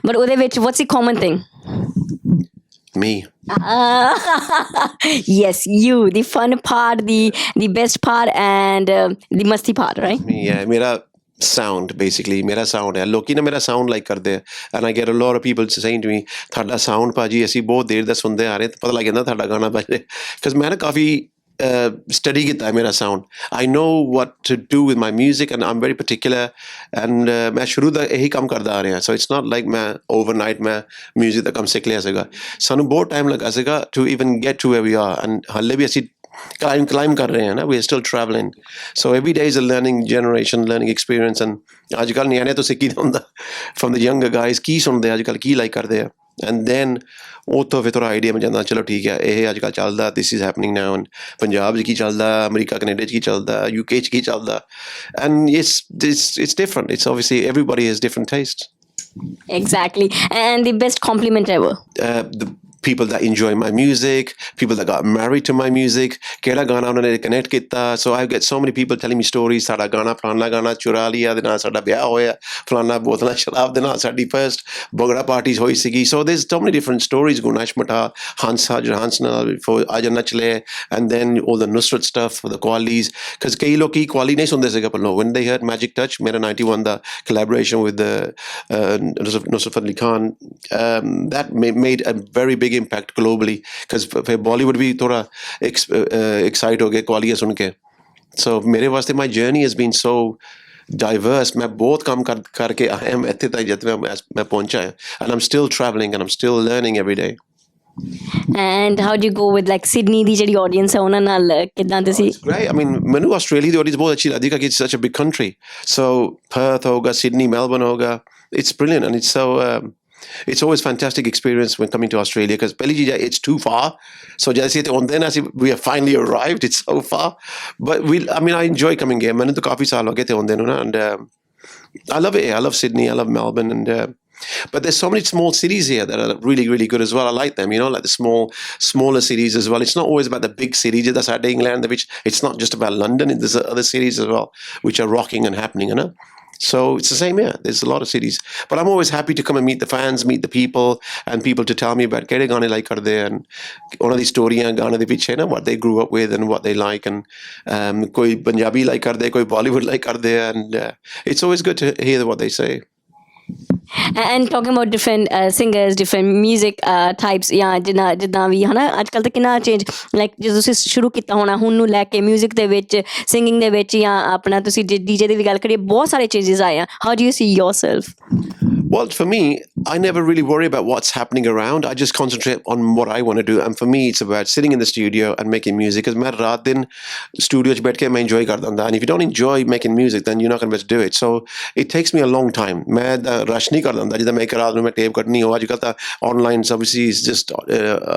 but ਉਹਦੇ ਵਿੱਚ what's the common thing? Me. Yes, you, the fun part, the best part, and the musty part, right? Me, yeah. मेरा sound, basically मेरा sound है. लोकी ना मेरा sound like करते हैं, and I get a lot of people saying to me, ਤੁਹਾਡਾ sound ਭਾਜੀ ਅਸੀਂ ਬਹੁਤ ਦੇਰ ਦਾ ਸੁਣਦੇ ਆ ਰਹੇ, ਪਤਾ ਲੱਗ ਜਾਂਦਾ ਤੁਹਾਡਾ ਗਾਣਾ ਵੱਜ ਰਿਹਾ, because ਮੈਂ ਨਾ ਕਾਫੀ study ਕੀਤਾ ਹੈ ਮੇਰਾ sound. I know what to do with my music, and I'm very particular, and ਮੈਂ ਸ਼ੁਰੂ ਦਾ ਇਹੀ ਕੰਮ ਕਰਦਾ ਆ ਰਿਹਾ. So it's not like ਮੈਂ overnight ਮੈਂ music ਦਾ ਕੰਮ ਸਿੱਖ ਲਿਆ ਸੀਗਾ. ਸਾਨੂੰ ਬਹੁਤ time ਲੱਗਾ ਸੀਗਾ to even get to where we are, and ਹਾਲੇ ਵੀ ਅਸੀਂ climb ਕਰ ਰਹੇ ਹਾਂ ਨਾ, we are still traveling. So every day is a learning generation, learning experience, and ਅੱਜ ਕੱਲ੍ਹ ਨਿਆਣਿਆਂ ਤੋਂ ਸਿੱਖੀ ਦਾ ਹੁੰਦਾ from the younger guys, ਕੀ ਸੁਣਦੇ ਅੱਜ ਕੱਲ੍ਹ, ਕੀ like ਕਰਦੇ ਆ, and then ਉੱਥੋਂ ਫਿਰ ਥੋੜ੍ਹਾ ਆਈਡੀਆ ਮਿਲ ਜਾਂਦਾ, ਚਲੋ ਠੀਕ ਹੈ ਇਹ ਅੱਜ ਕੱਲ੍ਹ ਚੱਲਦਾ, this is happening now, and Punjab 'ਚ ਕੀ ਚੱਲਦਾ, ਅਮਰੀਕਾ ਕੈਨੇਡਾ 'ਚ ਕੀ ਚੱਲਦਾ, UK 'ਚ ਕੀ ਚੱਲਦਾ, and it's different. It's obviously everybody has different tastes. Exactly. And the best compliment ever? The people that enjoy my music, people that got married to my music, ਕਿਹੜਾ ਗਾਣਾ ਉਹਨਾਂ ਨੇ connect ਕੀਤਾ. So I get so many people telling me stories, ਸਾਡਾ ਗਾਣਾ ਫਲਾਣਾ ਗਾਣਾ ਚੁਰਾ ਲਿਆ ਦੇ ਨਾਲ ਸਾਡਾ ਵਿਆਹ ਹੋਇਆ, ਫਲਾਣਾ ਬੋਤਲਾਂ ਸ਼ਰਾਬ ਦੇ ਨਾਲ ਸਾਡੀ ਫਰਸਟ ਬਗੜਾ ਪਾਰਟੀਜ਼ ਹੋਈ ਸੀਗੀ. So there's so many different stories. ਗੁਨਾਸ਼ ਮਠਾ, ਹੰਸ ਨਾਲ ਆਜਾ ਨੱਚ ਲੈ, and then all the Nusrat stuff, the Qualis, because ਕਈ ਲੋਕੀ ਕੁਆਲੀ ਨਹੀਂ ਸੁਣਦੇ ਸੀਗੇ ਪਹਿਲਾਂ. When they heard Magic Touch, ਮੇਰਾ 91 ਦਾ collaboration with Nusrat Ali Khan, that made a very big impact globally, because फिर Bollywood भी थोड़ा excite हो गए कुआलियाँ सुन के. So मेरे वास्ते my journey has been so diverse. मैं बहुत काम करके आया हूँ इतने तक जितने मैं पहुँचा है, and I'm still traveling and I'm still learning every day. And how do you go with like Sydney ਦੀ ਜਿਹੜੀ audience ਹੈ ਉਹਨਾਂ ਨਾਲ ਕਿੱਦਾਂ ਤੁਸੀਂ? It's great. I mean ਮੈਨੂੰ ਆਸਟ੍ਰੇਲੀਆ ਦੀ audience ਬਹੁਤ ਅੱਛੀ ਲੱਗਦੀ ਹੈ, it's such a big country. So Perth ਹੋਗਾ, Sydney, Melbourne ਹੋਗਾ, it's brilliant, and it's so it's always fantastic experience when coming to Australia, because ਪਹਿਲੀ ਚੀਜ਼ ਹੈ it's too far. So ਜੈਸੇ ਤੇ ਹੁੰਦੇ ਨਾ ਅਸੀਂ we have finally arrived, it's so far, but I enjoy coming here. ਮੈਨੂੰ ਤਾਂ ਕਾਫੀ ਸਾਲ ਹੋ ਗਏ ਤੇ ਹੁੰਦੇ ਨੂੰ ਨਾ, and I love it here. I love Sydney, I love Melbourne, and but there's so many small cities here that are really, really good as well. I like them, you know, like the smaller cities as well. It's not always about the big cities. That's out England, which it's not just about London. There's other cities as well which are rocking and happening, you know. So it's the same here. There's a lot of cities, but I'm always happy to come and meet the fans, meet the people, and people to tell me about ਕਿਹੜੇ ਗਾਣੇ like ਕਰਦੇ, and ਉਹਨਾਂ ਦੀ ਸਟੋਰੀਆਂ ਗਾਣੇ ਦੇ ਪਿੱਛੇ ਨਾ, what they grew up with and what they like, and ਕੋਈ ਪੰਜਾਬੀ like ਕਰਦੇ, ਕੋਈ Bollywood like ਕਰਦੇ, and it's always good to hear what they say. And talking about different singers, different music types, ਜਾਂ ਜਿੱਦਾਂ ਵੀ ਹਨਾ ਅੱਜ ਕੱਲ੍ਹ ਤਾਂ ਕਿੰਨਾ ਚੇਂਜ, ਲਾਈਕ ਜਦੋਂ ਤੁਸੀਂ ਸ਼ੁਰੂ ਕੀਤਾ ਹੋਣਾ ਹੁਣ ਨੂੰ ਲੈ ਕੇ ਮਿਊਜ਼ਿਕ ਦੇ ਵਿੱਚ, ਸਿੰਗਿੰਗ ਦੇ ਵਿੱਚ, ਜਾਂ ਆਪਣਾ ਤੁਸੀਂ ਜੇ ਡੀਜੇ ਦੀ ਵੀ ਗੱਲ ਕਰੀਏ, ਬਹੁਤ ਸਾਰੇ ਚੇਂਜਸ ਆਏ ਆ. How do you C yourself? Well, for me, I never really worry about what's happening around. I just concentrate on what I want to do. And for me, it's about sitting in the studio and making music. Because मैं रात दिन studio च बैठ के मैं enjoy करता हूँ. And if you don't enjoy making music, then you're not going to be able to do it. So it takes me a long time. मैं rush नहीं करता हूँ. जिदा मैं एक रात में मैं tape करनी हो, आजकल तो online obviously is just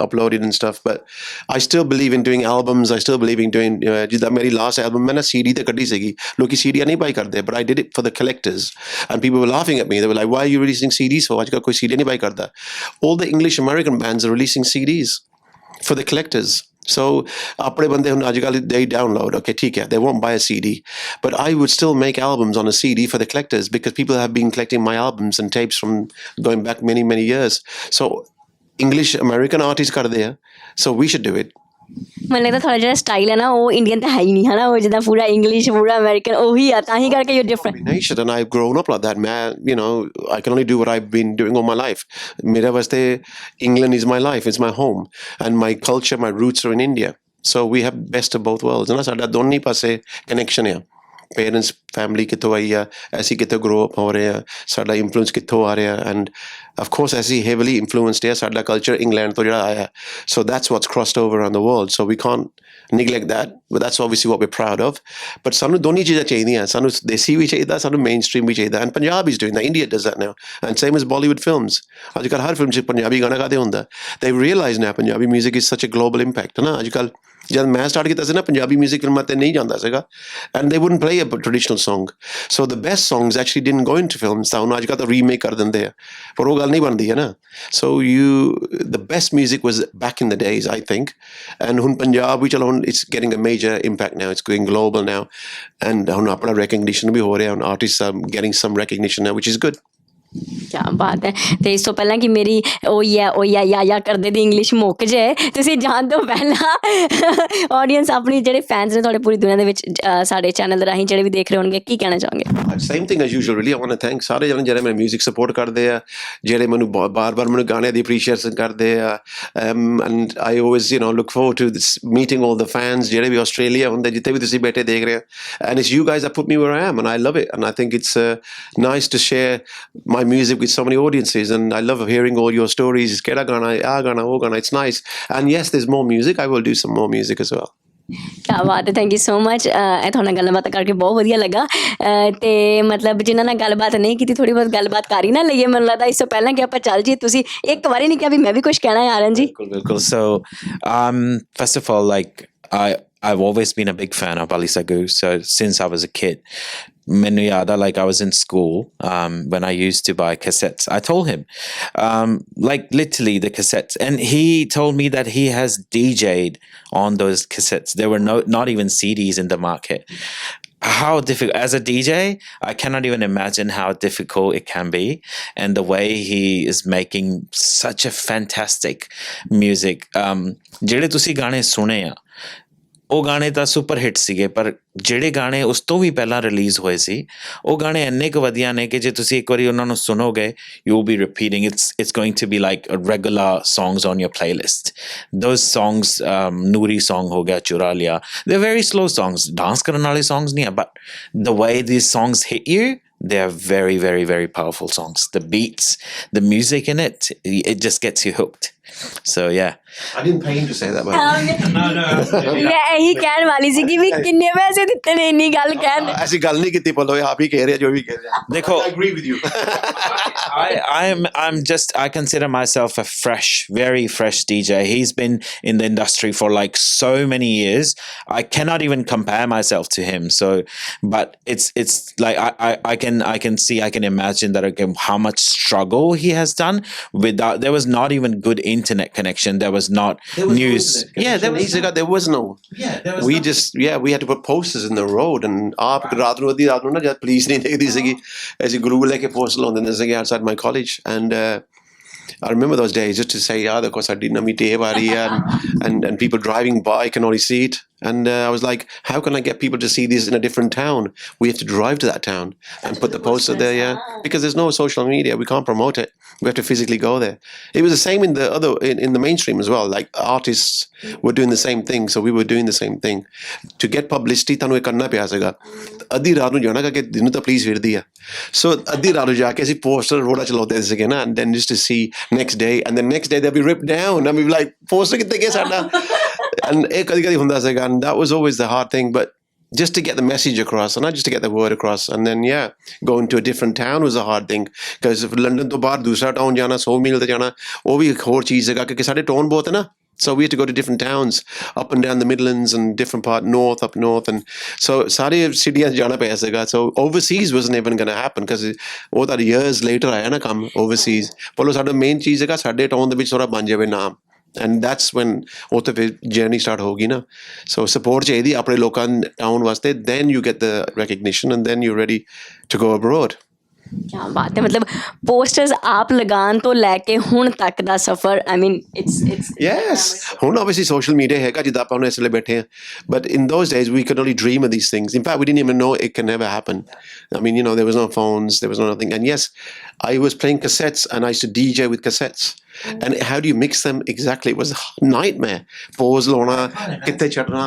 uploaded and stuff. But I still believe in doing albums. I still believe in doing जिदा मेरी last album मैं ना CD ते कड्डी सीगी. लोग CD नहीं buy करते, but I did it for the collectors. And people were laughing at me. They were like, why are you releasing CDs for? आजकल कोई CD नहीं buy करता. All the English American bands are releasing CDs for the collectors. So अपने बंदे ਹੁਣ आजकल they download. Okay, ठीक है, they won't buy a CD, but I would still make albums on a CD for the collectors, because people have been collecting my albums and tapes from going back many years. So English American artists ਕਰਦੇ ਆ, so we should do it. ਮੈਨੂੰ ਲੱਗਦਾ ਤੁਹਾਡਾ ਜਿਹੜਾ style ਹੈ ਨਾ ਉਹ Indian ਤਾਂ ਹੈ ਹੀ ਨਹੀਂ ਹੈ ਨਾ ਉਹ ਜਿੱਦਾਂ ਪੂਰਾ ਇੰਗਲਿਸ਼ ਪੂਰਾ ਅਮਰੀਕਨ ਉਹੀ ਆ ਤਾਂ ਹੀ ਕਰਕੇ you different combination and I've grown up like that. Man, you know, I can only do what I've been doing all my life. Mera vaste England is my life, it's my home, and my culture, my roots are in India. So we have best of both worlds. Na sada donni paase connection hai. Parents family ਕਿੱਥੋਂ ਆਈ ਆ ਅਸੀਂ ਕਿੱਥੋਂ grow up ਹੋ ਰਹੇ ਆ ਸਾਡਾ influence ਕਿੱਥੋਂ ਆ ਰਿਹਾ and of course ਅਸੀਂ heavily influenced ਹੈ ਸਾਡਾ culture England ਤੋਂ ਜਿਹੜਾ ਆਇਆ so that's what's crossed over around the world so we can't neglect that but that's obviously what we're proud of but ਸਾਨੂੰ ਦੋਨੀ ਚੀਜ਼ਾਂ ਚਾਹੀਦੀਆਂ ਸਾਨੂੰ ਦੇਸੀ ਵੀ ਚਾਹੀਦਾ ਸਾਨੂੰ mainstream ਵੀ ਚਾਹੀਦਾ and Punjab is doing that India does that now and same as Bollywood films ਅੱਜ ਕੱਲ੍ਹ ਹਰ film 'ਚ ਪੰਜਾਬੀ ਗਾਣਾ ਗਾਦੇ ਹੁੰਦਾ they realize now Punjabi music is such a global impact ਨਾ ਅੱਜ ਕੱਲ੍ਹ ਜਦ ਮੈਂ ਸਟਾਰਟ ਕੀਤਾ ਸੀ ਨਾ ਪੰਜਾਬੀ ਮਿਊਜ਼ਿਕ ਫਿਲਮਾਂ 'ਤੇ ਨਹੀਂ ਜਾਂਦਾ ਸੀਗਾ and they wouldn't play a traditional song so the best songs actually didn't go into films ਤਾਂ ਹੁਣ ਅੱਜ ਕੱਲ੍ਹ ਤਾਂ ਰੀਮੇਕ ਕਰ ਦਿੰਦੇ ਆ ਪਰ ਉਹ ਗੱਲ ਨਹੀਂ ਬਣਦੀ ਹੈ ਨਾ so the best music was back in the days I think and ਹੁਣ ਪੰਜਾਬ ਵੀ ਚਲੋ ਹੁਣ it's getting a major impact now it's going global now and ਹੁਣ ਆਪਣਾ ਰੈਕਗਨੀਸ਼ਨ ਵੀ ਹੋ ਰਿਹਾ ਹੁਣ artist are getting some recognition now which is good ਕਿਆ ਬਾਤ ਹੈ ਤੇ ਇਸ ਤੋਂ ਪਹਿਲਾਂ ਕਿ ਮੇਰੀ ਉਹ ਯਾ ਕਰਦੇ ਦੀ ਇੰਗਲਿਸ਼ ਮੁੱਕ ਜਾਏ ਤੁਸੀਂ ਜਾਣ ਤੋਂ ਪਹਿਲਾਂ ਆਡੀਅנס ਆਪਣੀ ਜਿਹੜੇ ਫੈਨਸ ਨੇ ਤੁਹਾਡੇ ਪੂਰੀ ਦੁਨੀਆ ਦੇ ਵਿੱਚ ਸਾਡੇ ਚੈਨਲ ਰਾਹੀਂ ਜਿਹੜੇ ਵੀ ਦੇਖ ਰਹੇ ਹੋਣਗੇ ਕੀ ਕਹਿਣਾ ਚਾਹੋਗੇ same thing as usual really I want to thank ਸਾਰੇ ਜਣੇ ਜਿਹੜੇ ਮੇਰੇ ਮਿਊਜ਼ਿਕ ਸਪੋਰਟ ਕਰਦੇ ਆ ਜਿਹੜੇ ਮੈਨੂੰ ਬਾਰ-ਬਾਰ ਮੈਨੂੰ ਗਾਣਿਆਂ ਦੀ ਅਪਰੀਸ਼ੀਏਸ਼ਨ ਕਰਦੇ ਆ and I always you know look forward to this meeting all the fans ਜਿਹੜੇ ਵੀ ਆਸਟ੍ਰੇਲੀਆ ਹੁੰਦੇ ਜਿੱਥੇ ਵੀ ਤੁਸੀਂ ਬੈਠੇ ਦੇਖ ਰਹੇ ਆ and it's you guys that put me where I am and I love it and I think it's nice to share my music with so many audiences and I love hearing all your stories keda gana oh gana it's nice and yes there's more music I will do some more music as well ਕਿਆ ਬਾਤ ਹੈ thank you so much ਇਹ ਤੁਹਾਡੇ ਨਾਲ ਗੱਲਬਾਤ ਕਰਕੇ ਬਹੁਤ ਵਧੀਆ ਲੱਗਾ ਅਤੇ ਮਤਲਬ ਜਿਨ੍ਹਾਂ ਨਾਲ ਗੱਲਬਾਤ ਨਹੀਂ ਕੀਤੀ ਥੋੜ੍ਹੀ ਬਹੁਤ ਗੱਲਬਾਤ ਕਰ ਹੀ ਨਾ ਲਈਏ ਮੈਨੂੰ ਲੱਗਦਾ ਇਸ ਤੋਂ ਪਹਿਲਾਂ ਕਿ ਆਪਾਂ ਚੱਲ ਜਾਈਏ ਤੁਸੀਂ ਇੱਕ ਵਾਰੀ ਨਹੀਂ ਕਿਹਾ ਵੀ ਮੈਂ ਵੀ ਕੁਛ ਕਹਿਣਾ ਹੈ ਆਰਨ ਜੀ ਬਿਲਕੁਲ so first of all like I've always been a big fan of Bally Sagoo so since I was a kid ਮੈਨੂੰ ਯਾਦ ਆ like I was in school when I used to buy cassettes I told him like literally the cassettes and he told me that he has DJ'd on those cassettes there were not even CDs in the market how difficult as a DJ I cannot even imagine how difficult it can be and the way he is making such a fantastic music ਜਿਹੜੇ ਤੁਸੀਂ ਗਾਣੇ ਸੁਣੇ ਆ ਉਹ ਗਾਣੇ ਤਾਂ super hit ਸੀਗੇ ਪਰ ਜਿਹੜੇ ਗਾਣੇ ਉਸ ਤੋਂ ਵੀ ਪਹਿਲਾਂ ਰਿਲੀਜ਼ ਹੋਏ ਸੀ ਉਹ ਗਾਣੇ ਇੰਨੇ ਕੁ ਵਧੀਆ ਨੇ ਕਿ ਜੇ ਤੁਸੀਂ ਇੱਕ ਵਾਰੀ ਉਹਨਾਂ ਨੂੰ ਸੁਣੋਗੇ you will be repeating it's going to be like regular songs on your playlist those songs Noori song ਹੋ ਗਿਆ ਚੁਰਾ ਲਿਆ ਦੇ ਵੈਰੀ ਸਲੋ ਸੌਂਗਸ ਡਾਂਸ ਕਰਨ ਵਾਲੇ ਸੌਂਗਸ ਨਹੀਂ ਆ but the way these songs hit you they are very very very powerful songs the beats the music in it just gets you hooked so yeah I didn't pay him to say that but no ਮੈਂ ਇਹੀ ਕਹਿਣ ਵਾਲੀ ਸੀ ਕਿ ਵੀ ਕਿੰਨੇ ਪੈਸੇ ਦਿੱਤੇ ਨੇ ਇੰਨੀ ਗੱਲ ਕਹਿਣ ਐਸੀ ਗੱਲ ਨਹੀਂ ਕੀਤੀ ਪੱਲੋ ਆਪ ਹੀ ਕਹਿ ਰਿਹਾ ਜੋ ਵੀ ਕਹਿ ਰਿਹਾ ਦੇਖੋ I agree with you I consider myself a very fresh DJ he's been in the industry for like so many years I cannot even compare myself to him so but it's like I can imagine that again how much struggle he has done without there was not even good internet connection there was not news there was no we had to put posters in the road and aap raat nu na jad police nahi dekhdi sigi aise guru leke poster launde ne sigi outside my college and I remember those days just to say dekho saadi nami tape aa rahi hai and people driving by can only see it and I was like how can I get people to see this in a different town we have to drive to that town and put the poster there because there's no social media we can't promote it we have to physically go there it was the same in the other in the mainstream as well like artists were doing the same thing so we were doing the same thing to get publicity tanu ek karna piya siga adhi raat nu jana ਕਿ ਦਿਨ ਤਾਂ police ਫਿਰਦੀ ਆ so ਅੱਧੀ ਰਾਤ ਨੂੰ ਜਾ ਕੇ ਅਸੀਂ ਪੋਸਟਰ ਰੋੜਾ ਚਲਾਉਂਦੇ ਸੀਗੇ ਨਾ and then just to see next day and the next day they'll be ripped down and we'll be like poster ਕਿੱਥੇ ਗਿਆ ਸਾਡਾ and ਇਹ ਕਦੀ ਹੁੰਦਾ ਸੀਗਾ and that was always the hard thing but just to get the message across and not just to get the word across and then going to a different town was a hard thing because if London ਤੋਂ ਬਾਹਰ ਦੂਸਰਾ town ਜਾਣਾ 100 ਮੀਲ ਤੇ ਜਾਣਾ ਉਹ ਵੀ ਇੱਕ ਹੋਰ ਚੀਜ਼ ਹੈਗਾ ਕਿਉਂਕਿ ਸਾਡੇ ਟਾਊਨ ਬਹੁਤ ਹੈ ਨਾ so we had to go to different towns up and down the Midlands and different part up north and so ਸਾਰੇ cities ਜਾਣਾ ਪਿਆ ਸੀਗਾ so overseas wasn't even going to happen because ਉਹ ਤਾਂ years later ਆਇਆ ਨਾ ਕੰਮ overseas ਪਰ ਸਾਡਾ ਮੇਨ ਚੀਜ਼ ਹੈਗਾ ਸਾਡੇ ਟਾਊਨ ਦੇ ਵਿੱਚ ਥੋੜਾ ਬਣ ਜਾਵੇ ਨਾਮ and that's when ਉੱਥੇ ਫਿਰ ਜਰਨੀ ਸਟਾਰਟ ਹੋਗੀ ਨਾ so support ਚਾਹੀਦੀ ਆਪਣੇ ਲੋਕਾਂ ਟਾਊਨ ਵਾਸਤੇ then you get the recognition and then you're ready to go abroad ਕਿਆ ਬਾਤ ਹੈ ਮਤਲਬ ਪੋਸਟਰਸ ਆਪ ਲਗਾਉਣ ਤੋਂ ਲੈ ਕੇ ਹੁਣ ਤੱਕ ਦਾ ਸਫ਼ਰ I mean it's Yes. ਹੁਣ obviously social media ਹੈਗਾ ਜਿੱਦਾਂ ਆਪਾਂ ਹੁਣ ਇਸ ਵੇਲੇ ਬੈਠੇ ਹਾਂ but in those days we could only dream of these things. In fact, we didn't even know it can never happen. I mean, there was no phones, there was no nothing. And yes, I was playing cassettes and I used to DJ with cassettes. And how do you mix them exactly? It was a nightmare. Pause lona, kitte chadna.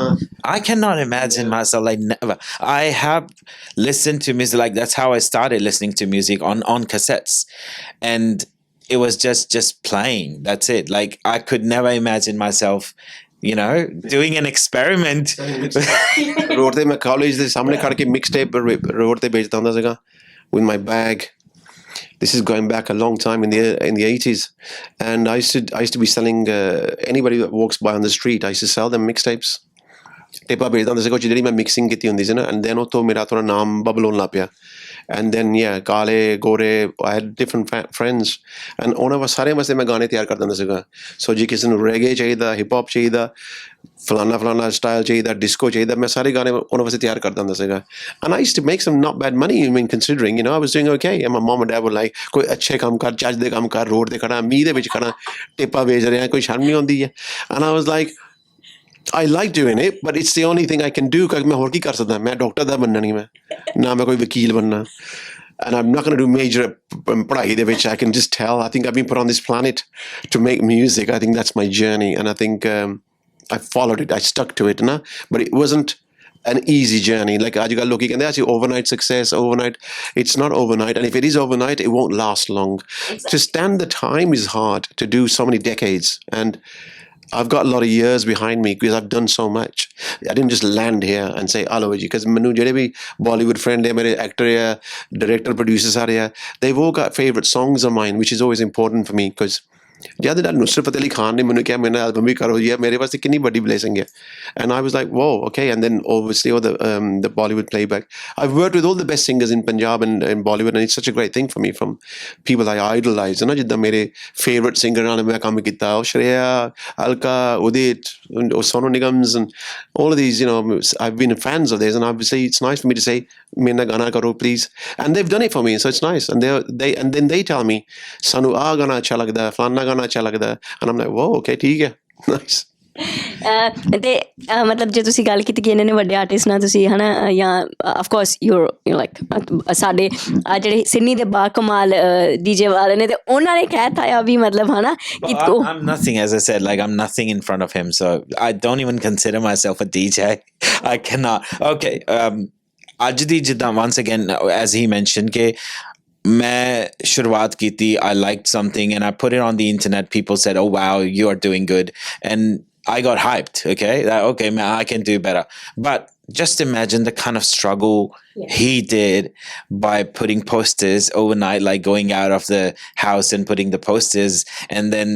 I cannot imagine myself like never. I have listened to music like that's how I started listening to music on cassettes, and it was just playing. That's it. Like I could never imagine myself, doing an experiment. Road te main college de samne khad ke mixtape road te bechta hunda siga with my bag. This is going back a long time in the 80s, and I used to be selling anybody that walks by on the street. I used to sell them mixtapes. Tape bechda hunda siga ਜਿਹੜੀ ਮੈਂ mixing ਕੀਤੀ ਹੁੰਦੀ ਸੀ ਨਾ, and then ਉਤੋਂ ਮੇਰਾ ਥੋੜਾ ਨਾਮ bubble ਹੋਣ ਲੱਗ ਪਿਆ. And then ਕਾਲੇ ਗੋਰੇ I had different friends, and ਉਹਨਾਂ ਵਾ ਸਾਰਿਆਂ ਵਾਸਤੇ ਮੈਂ ਗਾਣੇ ਤਿਆਰ ਕਰਦਾ ਹੁੰਦਾ ਸੀਗਾ. ਸੋ ਜੀ ਕਿਸੇ ਨੂੰ ਰੈਗੇ ਚਾਹੀਦਾ, ਹਿਪ ਹੌਪ ਚਾਹੀਦਾ, ਫਲਾਨਾ ਸਟਾਈਲ ਚਾਹੀਦਾ, ਡਿਸਕੋ ਚਾਹੀਦਾ, ਮੈਂ ਸਾਰੇ ਗਾਣੇ ਉਹਨਾਂ ਵਾਸਤੇ ਤਿਆਰ ਕਰਦਾ ਹੁੰਦਾ ਸੀਗਾ. And I used to make some not bad money, I mean considering, I was doing okay. And my mom and dad were like, ਕੋਈ ਅੱਛੇ ਕੰਮ ਕਰ, ਚੱਜ ਦੇ ਕੰਮ ਕਰ, ਰੋਡ ਤੇ ਖੜਾ, ਮੀਂਹ ਦੇ ਵਿੱਚ ਖੜਾ, ਟੇਪਾ ਵੇਚ ਰਿਹਾ, ਕੋਈ ਸ਼ਰਮ ਨਹੀਂ ਆਉਂਦੀ ਹੈ. And I was like, I like doing it, but it's the only thing I can do. ਕਿਉਂਕਿ ਮੈਂ ਹੋਰ ਕੀ ਕਰ ਸਕਦਾ, ਮੈਂ ਡਾਕਟਰ ਦਾ ਬਣਨਾ ਨਹੀਂ, ਮੈਂ ਨਾ ਮੈਂ ਕੋਈ ਵਕੀਲ ਬਣਨਾ. And I'm not going to do major ਪੜ੍ਹਾਈ ਦੇ ਵਿੱਚ. I can just tell, I think I've been put on this planet to make music. I think that's my journey, and I think I followed it, I stuck to it, but it wasn't an easy journey. Like ਅੱਜ ਕੱਲ੍ਹ ਲੋਕੀ ਕਹਿੰਦੇ ਅਸੀਂ overnight success, overnight. It's not overnight, and if it is overnight, it won't last long. To stand the time is hard, to do so many decades, and I've got a lot of years behind me because I've done so much. I didn't just land here and say hello ji, because manu jehde bhi Bollywood friend hai, mere actor hai, director, producers are here, they've all got favorite songs of mine, which is always important for me. Because ਜਦ Nusrat Fateh Ali Khan ਨੇ ਮੈਨੂੰ ਕਿਹਾ ਮੇਰੇ ਨਾਲ album ਵੀ ਕਰੋ ਜੀ, ਮੇਰੇ ਵਾਸਤੇ ਕਿੰਨੀ ਵੱਡੀ ਬਲੇਸਿੰਗ ਹੈ. And I was like, whoa, okay. And then obviously all the Bollywood playback. I've worked with all the best singers in Punjab and in Bollywood, and it's such a great thing for me, from people I idolize. ਜਿੱਦਾਂ ਮੇਰੇ favorite singer ਨਾਲ ਮੈਂ ਕੰਮ ਕੀਤਾ, ਉਹ Shreya, Alka, Udit, Sonu Nigams, and all of these, I've been fans of theirs, and obviously it's nice for me to say, ਮੇਰੇ ਨਾਲ ਗਾਣਾ ਕਰੋ please. And they've done it for me, so it's nice. And then they tell me, ਸਾਨੂੰ ਆਹ ਗਾਣਾ ਅੱਛਾ ਲੱਗਦਾ, ਫਲਾਨਾ ਗਾਣਾ ਅੱਛਾ ਲੱਗਦਾ, and I'm like, whoa, okay, ਠੀਕ ਹੈ, nice. ਤੇ ਮਤਲਬ ਜੇ ਤੁਸੀਂ ਗੱਲ ਕੀਤੀ ਕਿ ਇਹਨਾਂ ਨੇ ਵੱਡੇ ਆਰਟਿਸਟ ਨਾਲ ਤੁਸੀਂ ਹੈ ਨਾ, ਜਾਂ ਆਫਕੋਰਸ ਯੂਰ ਲਾਈਕ ਸਾਡੇ ਜਿਹੜੇ ਸਿੰਨੀ ਦੇ ਬਾ ਕਮਾਲ ਡੀਜੇ ਵਾਲੇ ਨੇ, ਤੇ ਉਹਨਾਂ ਨੇ ਕਹਿ ਤਾ ਆ ਵੀ ਮਤਲਬ ਹੈ ਨਾ ਕਿ I'm nothing, as I said, like I'm nothing in front of him, so I don't even consider myself a DJ. I cannot. Okay, ਅੱਜ ਦੀ ਜਿੱਦਾਂ once again, as he mentioned, ਕਿ ਮੈਂ ਸ਼ੁਰੂਆਤ ਕੀਤੀ, I liked something and I put it on the internet. People said, oh wow, you are doing good, and I got hyped. Okay, man, I can do better. But just imagine the kind of struggle he did by putting posters overnight, like going out of the house and putting the posters, and then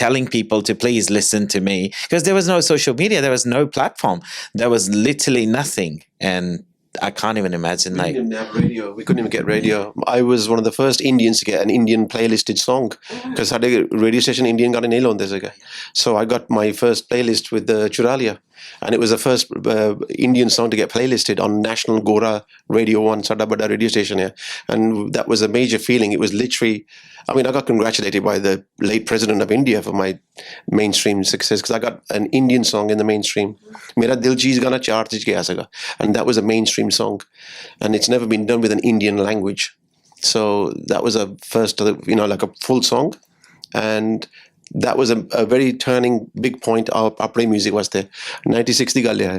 telling people to please listen to me, because there was no social media, there was no platform, there was literally nothing. And I can't even imagine. We didn't even have radio. We couldn't even get radio. I was one of the first Indians to get an Indian playlisted song, because our radio station Indian got a nail on this again. So I got my first playlist with Churalia, and it was the first Indian song to get playlisted on National Gora Radio 1, Sada Bada radio station here. And that was a major feeling. It was literally, I mean, I got congratulated by the late president of India for my mainstream success, because I got an Indian song in the mainstream. Mera Dil Cheez Gana chart vich gaya saga, and that was a mainstream song, and it's never been done with an Indian language. So that was a first, like a full song, and that was a very turning big point. Our play music was there. 96 ਦੀ ਗੱਲ ਹੈ,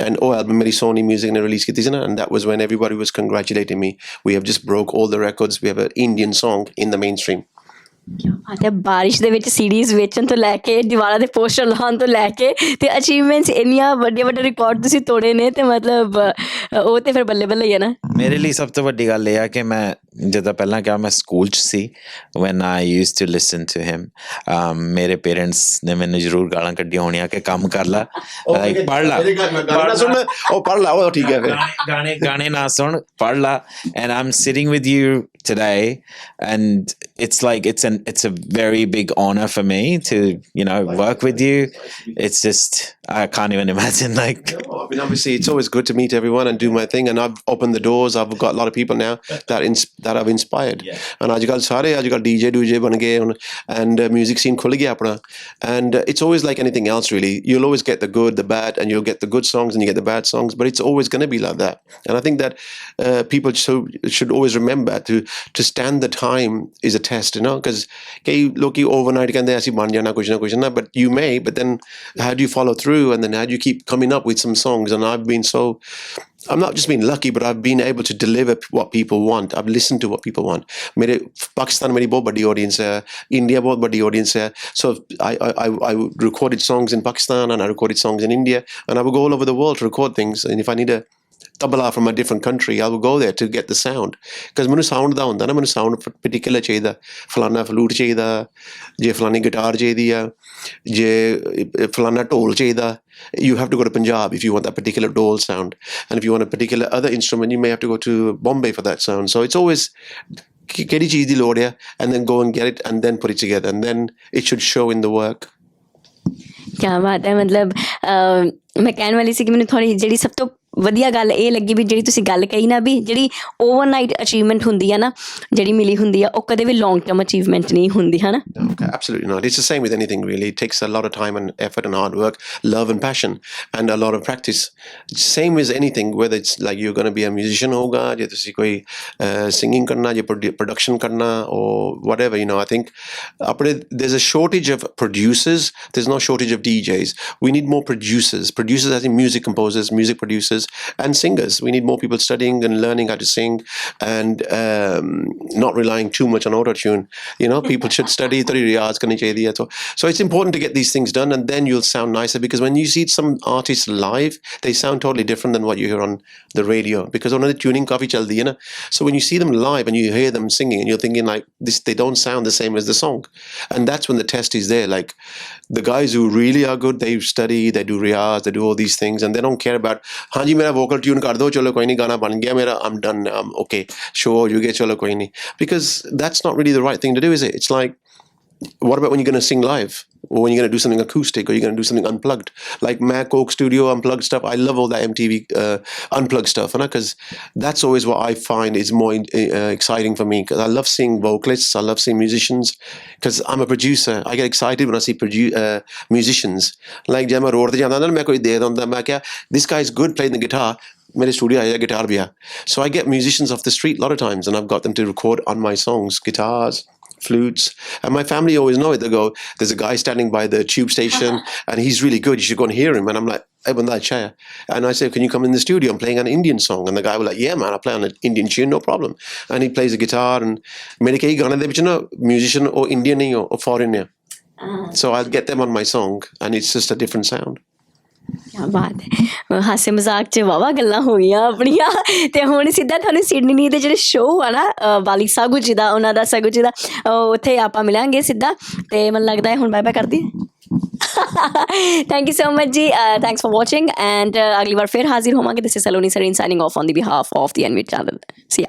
and ਉਹ album ਮੇਰੀ Sony Music ਨੇ release ਕੀਤੀ ਸੀ ਨਾ, and that was when everybody was congratulating me. We have just broke all the records. We have an Indian song in the mainstream. ਅਤੇ ਬਾਰਿਸ਼ ਦੇ ਵਿੱਚ ਸੀਡੀਜ਼ ਵੇਚਣ ਤੋਂ ਲੈ ਕੇ ਦੀਵਾਰਾਂ ਦੇ ਪੋਸਟਰ ਲਾਉਣ ਤੋਂ ਲੈ ਕੇ ਤੇ ਅਚੀਵਮੈਂਟਸ ਇੰਨੀਆਂ ਵੱਡੇ ਵੱਡੇ ਰਿਕਾਰਡ ਤੁਸੀਂ ਤੋੜੇ ਨੇ, ਤੇ ਮਤਲਬ ਉਹ ਤੇ ਫਿਰ ਬੱਲੇ ਬੱਲੇ ਹੀ ਹੈ ਨਾ. ਮੇਰੇ ਲਈ ਸਭ ਤੋਂ ਵੱਡੀ ਗੱਲ ਇਹ ਆ ਕਿ ਮੈਂ ਜਿੱਦਾਂ ਪਹਿਲਾਂ ਕਿਹਾ, ਮੈਂ ਸਕੂਲ 'ਚ ਸੀ when I used to listen to him. ਮੇਰੇ ਪੇਰੈਂਟਸ ਨੇ ਮੈਨੂੰ ਜ਼ਰੂਰ ਗਾਲਾਂ ਕੱਢੀਆਂ ਹੋਣੀਆਂ ਕਿ ਕੰਮ ਕਰ ਲਾ, ਪੜ੍ਹ ਲਾ, ਪੜ੍ਹ ਲਾ, ਉਹ ਠੀਕ ਹੈ, ਗਾਣੇ ਨਾ ਸੁਣ, ਪੜ੍ਹ ਲਾ. And I'm sitting with you today, and it's like it's a very big honor for me to, you know, work with you. It's just, I can't even imagine, like. I mean, obviously, it's always good to meet everyone and do my thing. And I've opened the doors. I've got a lot of people now that I've inspired. And ajkal sare ajkal DJ ban gaye hun, and music scene khul gaya apna. And it's always like anything else, really. You'll always get the good, the bad, and you'll get the good songs and you get the bad songs. But it's always going to be like that. And I think that people should always remember to stand the time is a test, you know, because kei loki overnight kande asi ban jana kuch na, but you may, but then how do you follow through, and then how do you keep coming up with some songs? And I'm not just being lucky, but I've been able to deliver what people want. I've listened to what people want. Mere Pakistan meri bahut badi audience hai, India bahut badi audience hai. So I recorded songs in Pakistan and I recorded songs in India, and I would go all over the world to record things. And if I need a tabla from a different country, I will go there to get the sound, because ਮੈਨੂੰ sound ਦਾ ਹੁੰਦਾ ਨਾ, ਮੈਨੂੰ sound particular ਚਾਹੀਦਾ, ਫਲਾਨਾ flute ਚਾਹੀਦਾ, ਜੇ ਫਲਾਨੀ guitar ਚਾਹੀਦੀ ਆ, ਜੇ ਫਲਾਨਾ ਢੋਲ ਚਾਹੀਦਾ. You have to go to Punjab if you want that particular dole sound, and if you want a particular other instrument, you may have to go to Bombay for that sound. So it's always ਕਿਹੜੀ ਚੀਜ਼ ਦੀ ਲੋੜ ਆ, and then go and get it and then put it together, and then it should show in the work. ਕਿਆ ਬਾਤ ਹੈ, ਮਤਲਬ ਮੈਂ ਕਹਿਣ ਵਾਲੀ ਸੀ ਕਿ ਮੈਨੂੰ ਥੋੜ੍ਹੀ ਜਿਹੜੀ ਸਭ ਤੋਂ ਵਧੀਆ ਗੱਲ ਇਹ ਲੱਗੀ ਵੀ ਜਿਹੜੀ ਤੁਸੀਂ ਗੱਲ ਕਹੀ ਨਾ, ਵੀ ਜਿਹੜੀ ਓਵਰਨਾਈਟ ਅਚੀਵਮੈਂਟ ਹੁੰਦੀ ਆ ਨਾ, ਜਿਹੜੀ ਮਿਲੀ ਹੁੰਦੀ ਆ, ਉਹ ਕਦੇ ਵੀ ਲੌਂਗ ਟਰਮ ਅਚੀਵਮੈਂਟ ਨਹੀਂ ਹੁੰਦੀ, ਹੈ ਨਾ? Absolutely not. It's the same with anything, really. It takes a lot of time and effort and hard work, love and passion, and a lot of practice. Same as anything, whether it's like you're going to be a musician hoga, je tusi koi singing karna, je production karna, or whatever, you know. I think there's a shortage of producers. There's no shortage of DJs. We need more producers. Producers, I think, music composers, music producers, and singers. We need more people studying and learning how to sing, and not relying too much on auto-tune. You know, people should study. So it's important to get these things done, and then you'll sound nicer, because when you see some artists live, they sound totally different than what you hear on the radio, because on the tuning kafi chaldi hai na. So when you see them live and you hear them singing, and you're thinking like this, they don't sound the same as the song, and that's when the test is there. Like the guys who really are good, they study, they do riyaz, they do all these things, and they don't care about हाँ जी मेरा vocal tune कर दो, चलो कोई नहीं, गाना बन गया मेरा, I'm done, I'm okay, show you get, चलो कोई नहीं, because that's not really the right thing to do, is it? It's like, what about when you're going to sing live, or when you're going to do something acoustic, or you're going to do something unplugged, like Mac Coke Studio unplugged stuff? I love all that MTV unplugged stuff, because that's always what I find is more exciting for me, because I love seeing vocalists, I love seeing musicians, because I'm a producer. I get excited when I see musicians. Like जब मैं road पे जाता ना, मैं कोई दे दूँगा, मैं क्या, this guy is good playing the guitar, मेरे स्टूडियो आया गिटार भी है. So I get musicians off the street a lot of times, and I've got them to record on my songs, guitars, flutes, and my family always know it. They go, there's a guy standing by the tube station and he's really good, you should go and hear him. And I'm like, hey banda acha hai. And I say, can you come in the studio, I'm playing an Indian song? And the guy was like, yeah man, I play on an Indian tune, no problem. And he plays the guitar, and mere kai gaane de vich na musician or Indian nahi ho, or foreign hai. So I'll get them on my song, and it's just a different sound. ਕਿਆ ਬਾਤ ਹੈ, ਹਾਸੇ ਮਜ਼ਾਕ 'ਚ ਵਾਹਵਾ ਗੱਲਾਂ ਹੋ ਗਈਆਂ ਆਪਣੀਆਂ, ਤੇ ਹੁਣ ਸਿੱਧਾ ਤੁਹਾਨੂੰ ਸਿਡਨੀ ਦੇ ਜਿਹੜੇ ਸ਼ੋਅ ਆ ਨਾ ਬਾਲੀ ਸਾਗੂ ਜੀ ਦਾ, ਉਹਨਾਂ ਦਾ ਸਾਗੂ ਜੀ ਦਾ, ਉੱਥੇ ਆਪਾਂ ਮਿਲਾਂਗੇ ਸਿੱਧਾ, ਤੇ ਮੈਨੂੰ ਲੱਗਦਾ ਹੈ ਹੁਣ ਬਾਏ ਬਾਏ ਕਰਦੀ. ਥੈਂਕ ਯੂ ਸੋ ਮਚ ਜੀ, ਥੈਂਕਸ ਫॉर ਵਾਚਿੰਗ, ਐਂਡ ਅਗਲੀ ਵਾਰ ਫਿਰ ਹਾਜ਼ਰ ਹੋਵਾਂਗੇ. This is Saloni Sarin signing off on the behalf of the NV channel. See ਯਾ.